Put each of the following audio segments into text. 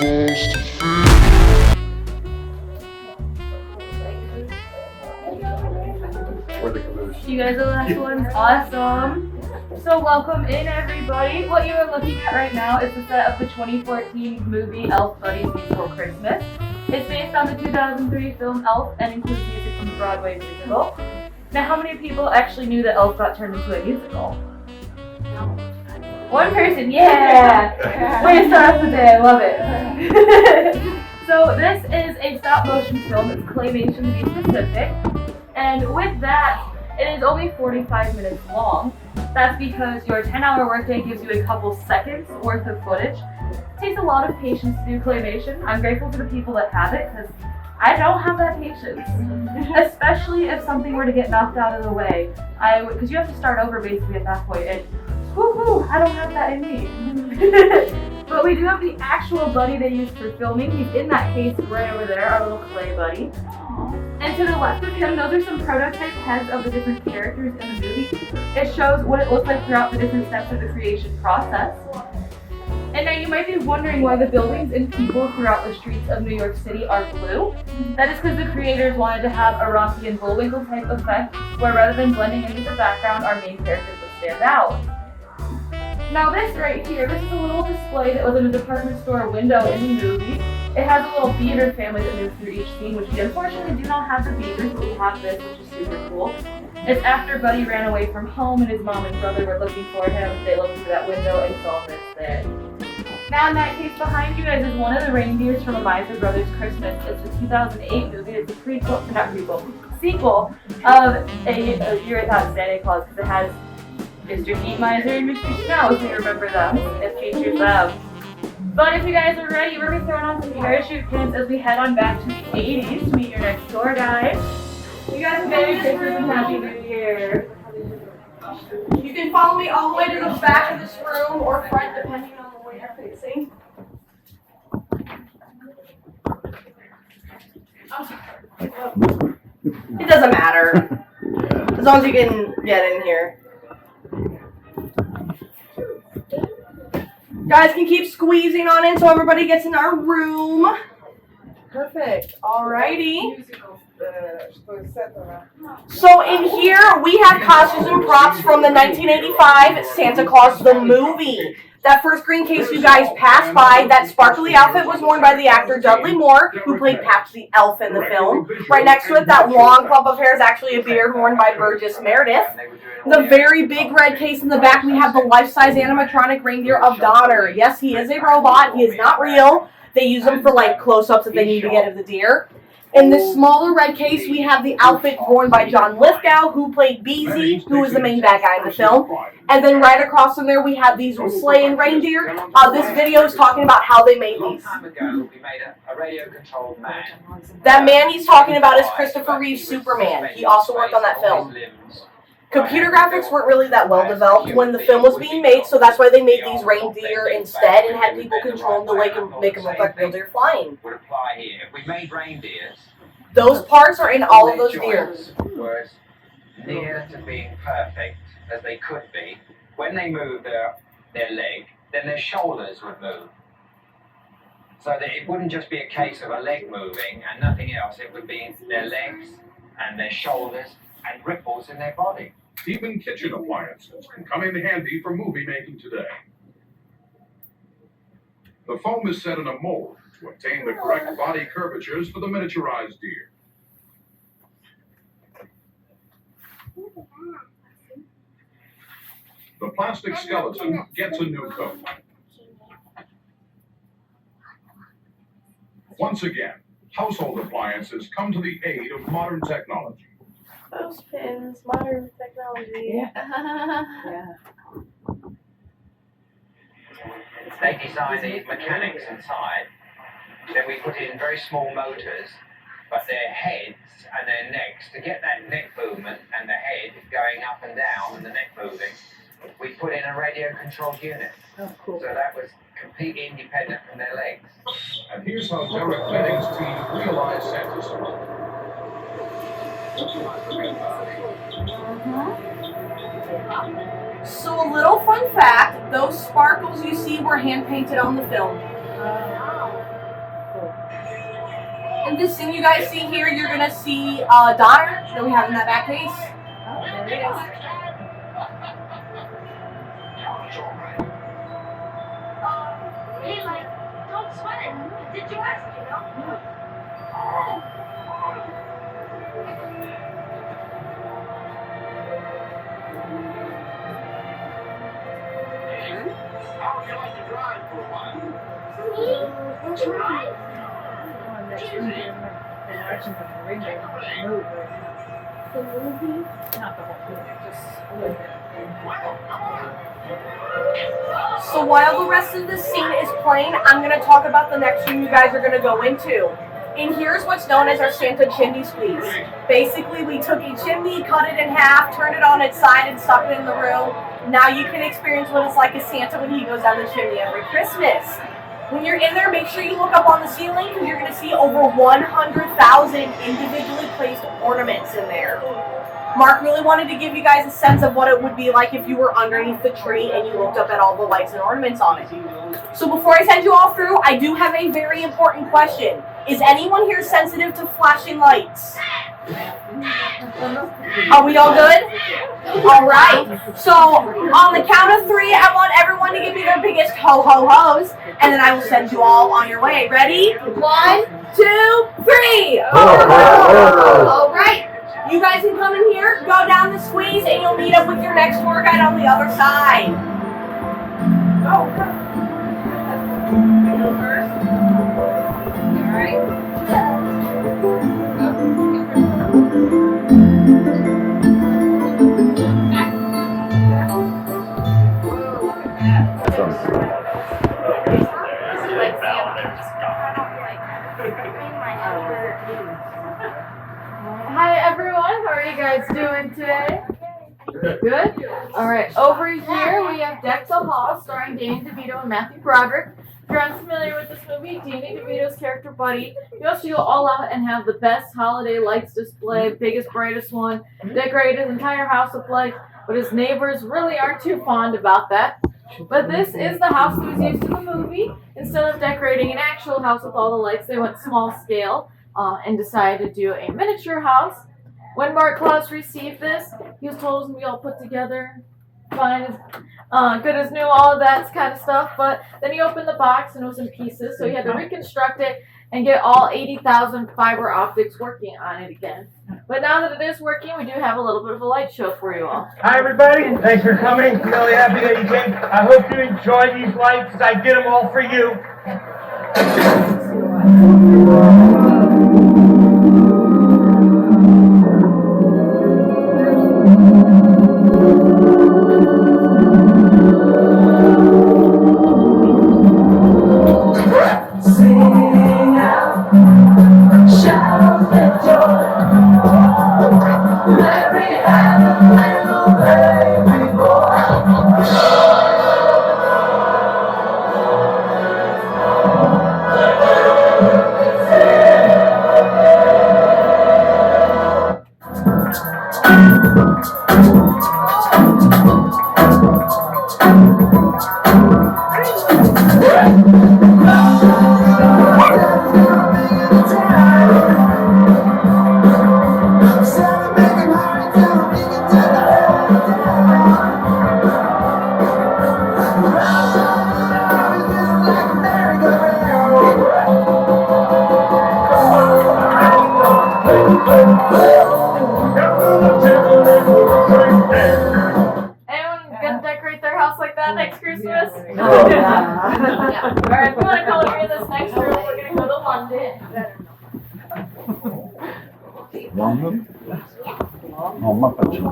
You guys are the last ones. Awesome. So welcome in, everybody. What you are looking at right now is the set of the 2014 movie Elf Buddies Musical Christmas. It's based on the 2003 film Elf and includes music from the Broadway musical. Now, how many people actually knew that Elf got turned into a musical? One person, yeah! Way to start off the day, I love it. So this is a stop motion film. It's claymation to be specific. And with that, it is only 45 minutes long. That's because your 10-hour workday gives you a couple seconds worth of footage. It takes a lot of patience to do claymation. I'm grateful for the people that have it, because I don't have that patience. Especially if something were to get knocked out of the way. Because you have to start over basically at that point, and woohoo, I don't have that in me. But we do have the actual buddy they used for filming. He's in that case right over there, our little clay buddy. And to the left of him, those are some prototype heads of the different characters in the movie. It shows what it looks like throughout the different steps of the creation process. And now you might be wondering why the buildings and people throughout the streets of New York City are blue. That is because the creators wanted to have a Rocky and Bullwinkle type effect, where rather than blending into the background, our main characters would stand out. Now this right here, this is a little display that was in a department store window in the movie. It has a little beaver family that moves through each scene, which we unfortunately do not have the beavers, but we have this, which is super cool. It's after Buddy ran away from home and his mom and brother were looking for him. They looked through that window and saw this there. Now in that case behind you guys is one of the reindeers from A Miser Brothers Christmas. It's a 2008 movie. It's a sequel of A Year Without Santa Claus, because it has Mr. Heat Miser and Mr. Snow, if you remember them. It features them. But if you guys are ready, we're going to be throwing on some parachute pins as we head on back to the 80s to meet your next door guy. You guys have Merry Christmas and Happy New Year. You can follow me all the way to the back of this room or front, depending on the way you're facing. It doesn't matter. As long as you can get in here. Guys can keep squeezing on in so everybody gets in our room. Perfect. Alrighty. So in here we have costumes and props from the 1985 Santa Claus the movie. That first green case you guys passed by, that sparkly outfit was worn by the actor Dudley Moore, who played Paps the Elf in the film. Right next to it, that long clump of hair is actually a beard worn by Burgess Meredith. The very big red case in the back, we have the life-size animatronic reindeer of Donner. Yes, he is a robot. He is not real. They use him for like close-ups that they need to get of the deer. In this smaller red case, we have the outfit worn by John Lithgow, who played Beezy, who was the main bad guy in the film. And then right across from there, we have these sleighing reindeer. This video is talking about how they made these. That man he's talking about is Christopher Reeve's Superman. He also worked on that film. Computer graphics weren't really that well developed when the film was being made, so that's why they made these reindeer instead and had people control them to make them look like real deer flying. Would apply here. If we made reindeers, those parts are in all of those deer. Were as near to being perfect as they could be. When they moved their leg, then their shoulders would move. So that it wouldn't just be a case of a leg moving and nothing else. It would be their legs and their shoulders and ripples in their body. Even kitchen appliances can come in handy for movie making today. The foam is set in a mold to obtain the correct body curvatures for the miniaturized deer. The plastic skeleton gets a new coat. Once again, household appliances come to the aid of modern technology. Those pins, modern technology. Yeah. They designed these mechanics inside. Then we put in very small motors, but their heads and their necks, to get that neck movement and the head going up and down and the neck moving, we put in a radio-controlled unit. Oh, cool. So that was completely independent from their legs. And here's how Derek Bennings's team realized Santa's story. So a little fun fact, those sparkles you see were hand painted on the film. And this thing you guys see here, you're gonna see Donner that we have in that back case. Oh, there it is. Hey, like, don't sweat it. Did you ask, you know? How would you like to drive for a while? Me? Drive? The movie? Not the whole thing, just a little bit. So while the rest of the scene is playing, I'm gonna talk about the next room you guys are gonna go into. And here's what's known as our Santa chimney squeeze. Basically, we took a chimney, cut it in half, turned it on its side, and stuck it in the room. Now you can experience what it's like as Santa when he goes down the chimney every Christmas. When you're in there, make sure you look up on the ceiling because you're going to see over 100,000 individually placed ornaments in there. Mark really wanted to give you guys a sense of what it would be like if you were underneath the tree and you looked up at all the lights and ornaments on it. So before I send you all through, I do have a very important question. Is anyone here sensitive to flashing lights? Are we all good? All right. So on the count of 3, I want everyone to give me their biggest ho-ho-hos, and then I will send you all on your way. Ready? 1, 2, 3. All right. You guys can come in here, go down the squeeze, and you'll meet up with your next tour guide on the other side. Oh, you go first. All right. Hi everyone, how are you guys doing today? Good? Alright, over here we have Deck the Hall starring Danny DeVito and Matthew Broderick. If you're unfamiliar with this movie, Danny DeVito's character Buddy, he wants to go all out and have the best holiday lights display, biggest, brightest one, decorate his entire house with lights, but his neighbors really aren't too fond about that. But this is the house that was used in the movie. Instead of decorating an actual house with all the lights, they went small scale and decided to do a miniature house. When Mark Klaus received this, he was told it was going to be all put together, fine, good as new, all of that kind of stuff. But then he opened the box and it was in pieces, so he had to reconstruct it and get all 80,000 fiber optics working on it again. But now that it is working, we do have a little bit of a light show for you all. Hi everybody, thanks for coming. Really happy that you came. I hope you enjoy these lights. I did them all for you. Anyone gonna decorate their house like that next Christmas? Yeah. Alright, if you want to come over to this next room, we're gonna go to London. London? Oh, ma faccio.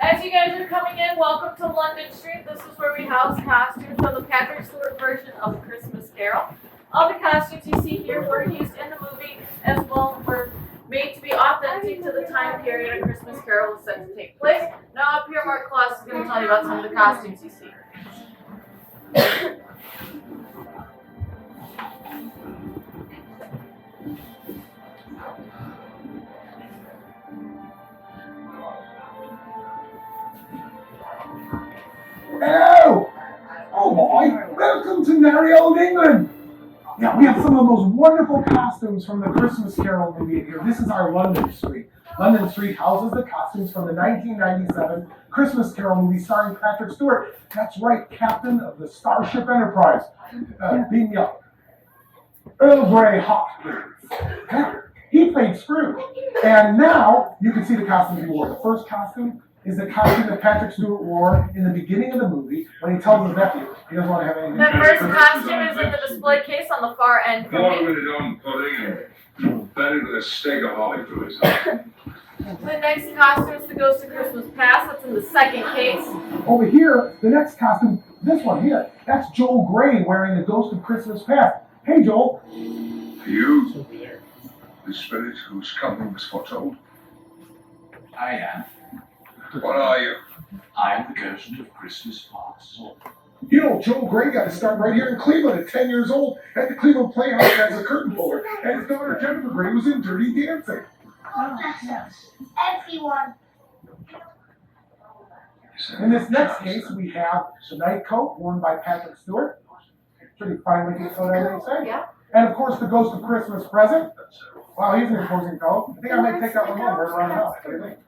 As you guys are coming in, welcome to London Street. This is where we house costumes from the Patrick Stewart version of A Christmas Carol. All the costumes you see here were used in the movie as well were made to be authentic to the time period A Christmas Carol was set to take place. Now up here, Mark Klaus is going to tell you about some of the costumes you see. Hello! merry old England. Yeah, we have some of the most wonderful costumes from the Christmas Carol movie in here. This is our London Street. London Street houses the costumes from the 1997 Christmas Carol movie starring Patrick Stewart. That's right, captain of the Starship Enterprise. Beam me up. Earl Grey hot, please. He played Scrooge. And now you can see the costumes he wore. The first costume is the costume that Patrick Stewart wore in the beginning of the movie when he tells his nephew he doesn't want to have anything The to do first with it. costume is in the display case on the far end from me. Better than a steak of Holly for his The next costume is the Ghost of Christmas Past. That's in the second case. Over here, the next costume, this one here, that's Joel Grey wearing the Ghost of Christmas Past. Hey, Joel. You, the spirit whose coming was foretold. I am. What are you? I am the Ghost of Christmas Past. You know, Joel Grey got to start right here in Cleveland at 10 years old at the Cleveland Playhouse as a curtain puller, and his daughter Jennifer Grey was in Dirty Dancing. Everyone. In this next case, we have the night coat worn by Patrick Stewart. Pretty fine looking coat, I would say. Yeah. And of course, the Ghost of Christmas Present. Wow, he's an imposing fellow. I think I might take that one home right around the house. What do you think?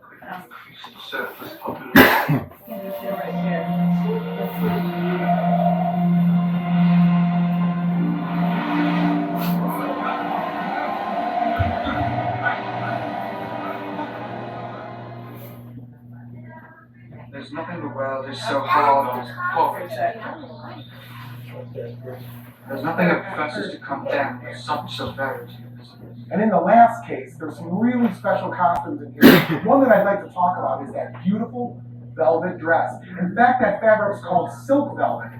There's nothing the world is so hard as poverty. There's nothing that professes to come down with such severity. And in the last case, there's some really special costumes in here. One that I'd like to talk about is that beautiful velvet dress. In fact, that fabric is called silk velvet.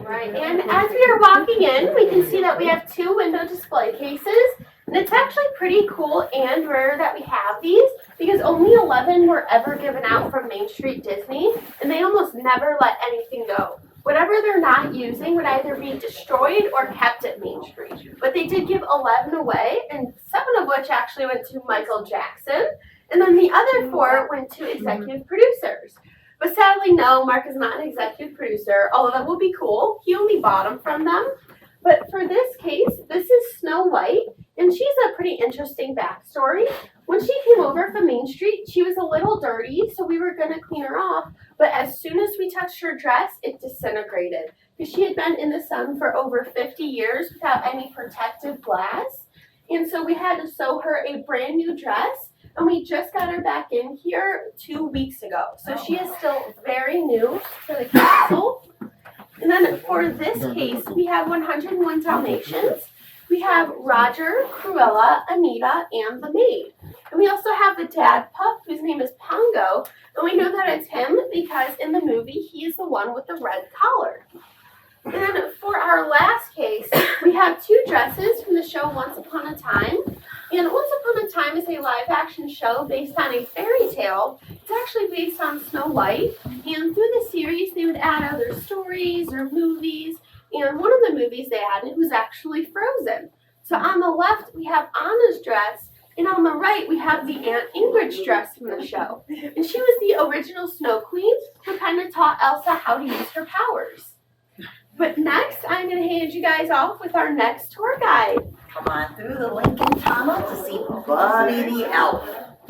Right, and as we are walking in, we can see that we have two window display cases, and it's actually pretty cool and rare that we have these because only 11 were ever given out from Main Street Disney, and they almost never let anything go. Whatever they're not using would either be destroyed or kept at Main Street. But they did give 11 away, and 7 of which actually went to Michael Jackson, and then the other 4 went to executive producers. But sadly, no, Mark is not an executive producer, although that would be cool. He only bought them from them. But for this case, this is Snow White, and she's a pretty interesting backstory. When she came over from Main Street, she was a little dirty, so we were going to clean her off. But as soon as we touched her dress, it disintegrated because she had been in the sun for over 50 years without any protective glass. And so we had to sew her a brand new dress. And we just got her back in here 2 weeks ago. So she is still very new for the castle. And then for this case, we have 101 Dalmatians. We have Roger, Cruella, Anita, and the maid. And we also have the dad pup, whose name is Pongo. And we know that it's him because in the movie, he is the one with the red collar. And then for our last case, we have 2 dresses from the show Once Upon a Time. And Once Upon a Time is a live-action show based on a fairy tale. It's actually based on Snow White. And through the series, they would add other stories or movies. And one of the movies they added was actually Frozen. So on the left, we have Anna's dress. And on the right, we have the Aunt Ingrid's dress from the show. And she was the original Snow Queen who kind of taught Elsa how to use her powers. But next, I'm going to hand you guys off with our next tour guide. Come on through the Lincoln Tunnel to see Buddy the Elf.